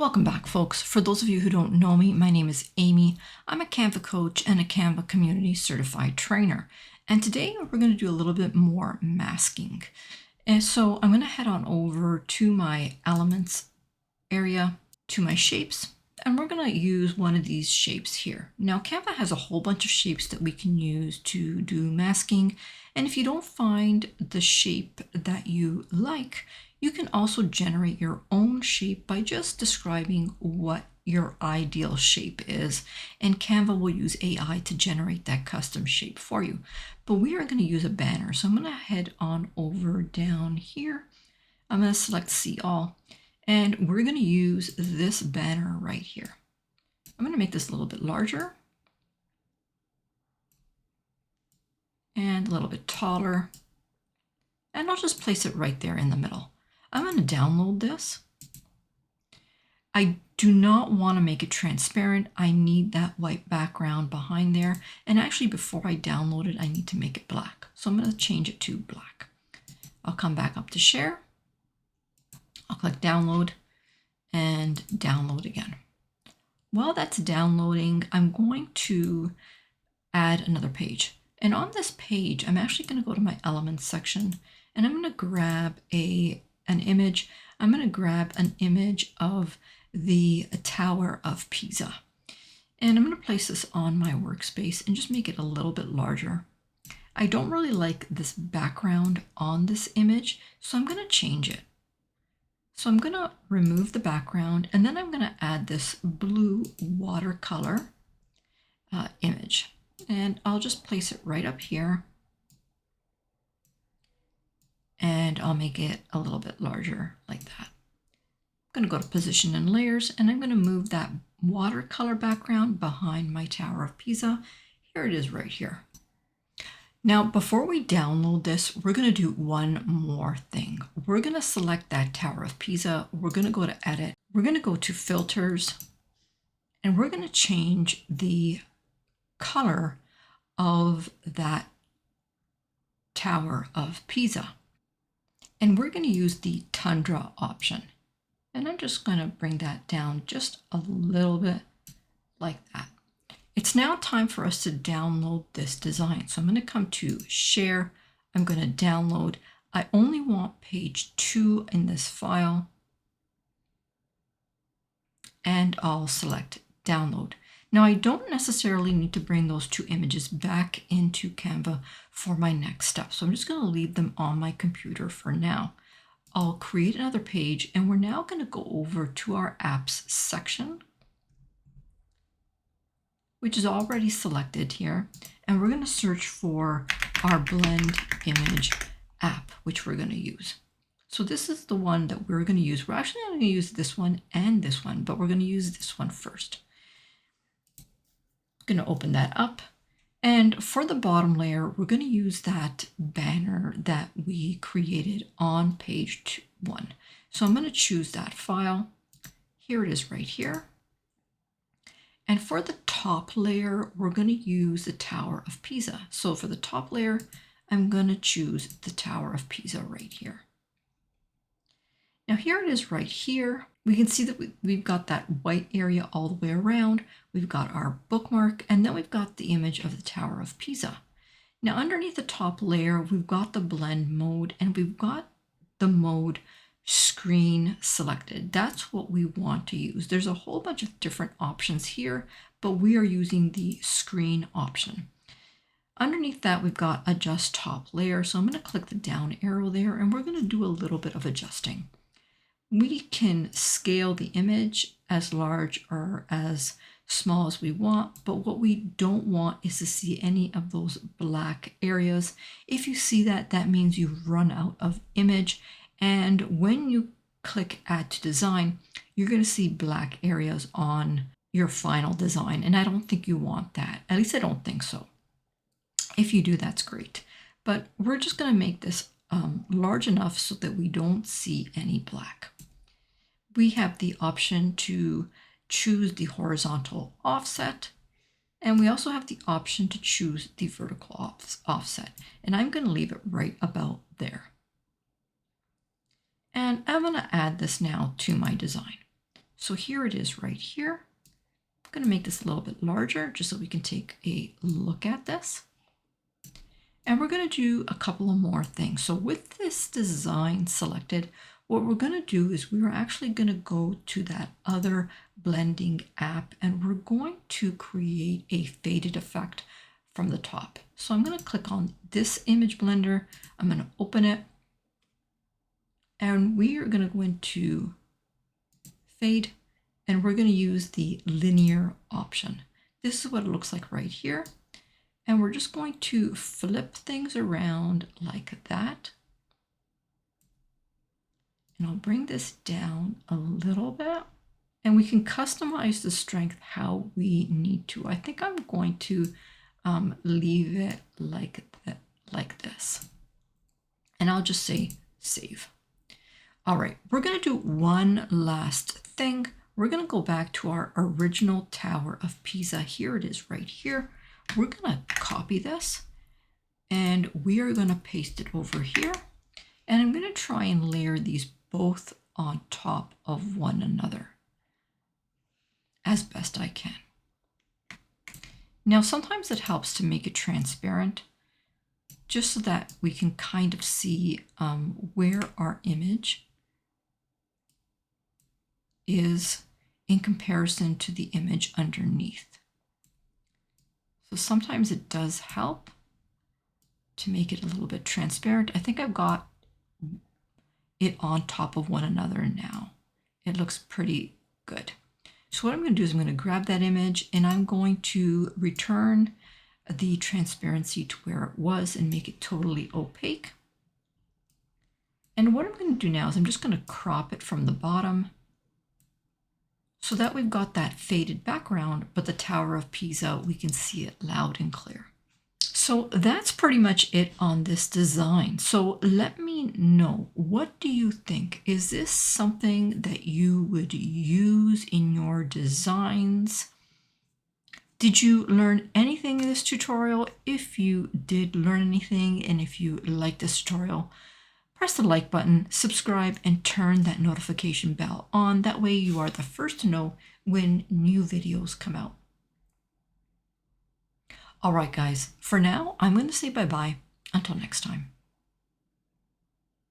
Welcome back, folks. For those of you who don't know me, my name is Amy. I'm a Canva coach and a Canva community certified trainer. And today we're going to do a little bit more masking. And so I'm going to head on over to my elements area, to my shapes, and we're going to use one of these shapes here. Now, Canva has a whole bunch of shapes that we can use to do masking. And if you don't find the shape that you like, you can also generate your own shape by just describing what your ideal shape is. And Canva will use AI to generate that custom shape for you. But we are going to use a banner. So I'm going to head on over down here. I'm going to select See All. And we're going to use this banner right here. I'm going to make this a little bit larger and a little bit taller. And I'll just place it right there in the middle. I'm going to download this. I do not want to make it transparent. I need that white background behind there. And actually, before I download it, I need to make it black. So I'm going to change it to black. I'll come back up to Share. I'll click Download and download again. While that's downloading, I'm going to add another page. And on this page, I'm actually going to go to my Elements section and I'm going to grab an image. I'm going to grab an image of the Tower of Pisa. And I'm going to place this on my workspace and just make it a little bit larger. I don't really like this background on this image, so I'm going to change it. So I'm going to remove the background and then I'm going to add this blue watercolor image. And I'll just place it right up here. And I'll make it a little bit larger like that. I'm going to go to Position and Layers, and I'm going to move that watercolor background behind my Tower of Pisa. Here it is right here. Now, before we download this, we're going to do one more thing. We're going to select that Tower of Pisa. We're going to go to Edit. We're going to go to Filters, and we're going to change the color of that Tower of Pisa. And we're going to use the Tundra option. And I'm just going to bring that down just a little bit like that. It's now time for us to download this design. So I'm going to come to Share. I'm going to download. I only want page 2 in this file. And I'll select Download. Now, I don't necessarily need to bring those 2 images back into Canva for my next step. So I'm just going to leave them on my computer for now. I'll create another page, and we're now going to go over to our Apps section, which is already selected here. And we're going to search for our Blend Image app, which we're going to use. So this is the one that we're going to use. We're actually going to use this one and this one, but we're going to use this one first. Going to open that up, and for the bottom layer we're going to use that banner that we created on page 1. So I'm going to choose that file. Here it is right here. And for the top layer we're going to use the Tower of Pisa. So for the top layer I'm going to choose the Tower of Pisa right here. Now here it is right here. We can see that we've got that white area all the way around. We've got our bookmark, and then we've got the image of the Tower of Pisa. Now underneath the top layer, we've got the blend mode, and we've got the mode screen selected. That's what we want to use. There's a whole bunch of different options here, but we are using the screen option. Underneath that, we've got adjust top layer. So I'm going to click the down arrow there, and we're going to do a little bit of adjusting. We can scale the image as large or as small as we want, but what we don't want is to see any of those black areas. If you see that, that means you've run out of image. And when you click Add to Design, you're going to see black areas on your final design. And I don't think you want that. At least I don't think so. If you do, that's great. But we're just going to make this large enough so that we don't see any black. We have the option to choose the horizontal offset, and we also have the option to choose the vertical offset. And I'm going to leave it right about there. And I'm going to add this now to my design. So here it is right here. I'm going to make this a little bit larger just so we can take a look at this. And we're going to do a couple of more things. So with this design selected, what we're going to do is we're actually going to go to that other blending app and we're going to create a faded effect from the top. So I'm going to click on this image blender. I'm going to open it and we are going to go into fade and we're going to use the linear option. This is what it looks like right here. And we're just going to flip things around like that. And I'll bring this down a little bit. And we can customize the strength how we need to. I think I'm going to leave it like this. And I'll just say save. All right, we're going to do one last thing. We're going to go back to our original Tower of Pisa. Here it is right here. We're going to copy this and we are going to paste it over here. And I'm going to try and layer these both on top of one another as best I can. Now, sometimes it helps to make it transparent just so that we can kind of see where our image is in comparison to the image underneath. So sometimes it does help to make it a little bit transparent. I think I've got it on top of one another now. It looks pretty good. So what I'm going to do is I'm going to grab that image and I'm going to return the transparency to where it was and make it totally opaque. And what I'm going to do now is I'm just going to crop it from the bottom so that we've got that faded background, but the Tower of Pisa, we can see it loud and clear. So that's pretty much it on this design. So let me know, what do you think? Is this something that you would use in your designs? Did you learn anything in this tutorial? If you did learn anything and if you liked this tutorial, press the like button, subscribe, and turn that notification bell on. That way you are the first to know when new videos come out. All right, guys, for now, I'm going to say bye-bye. Until next time.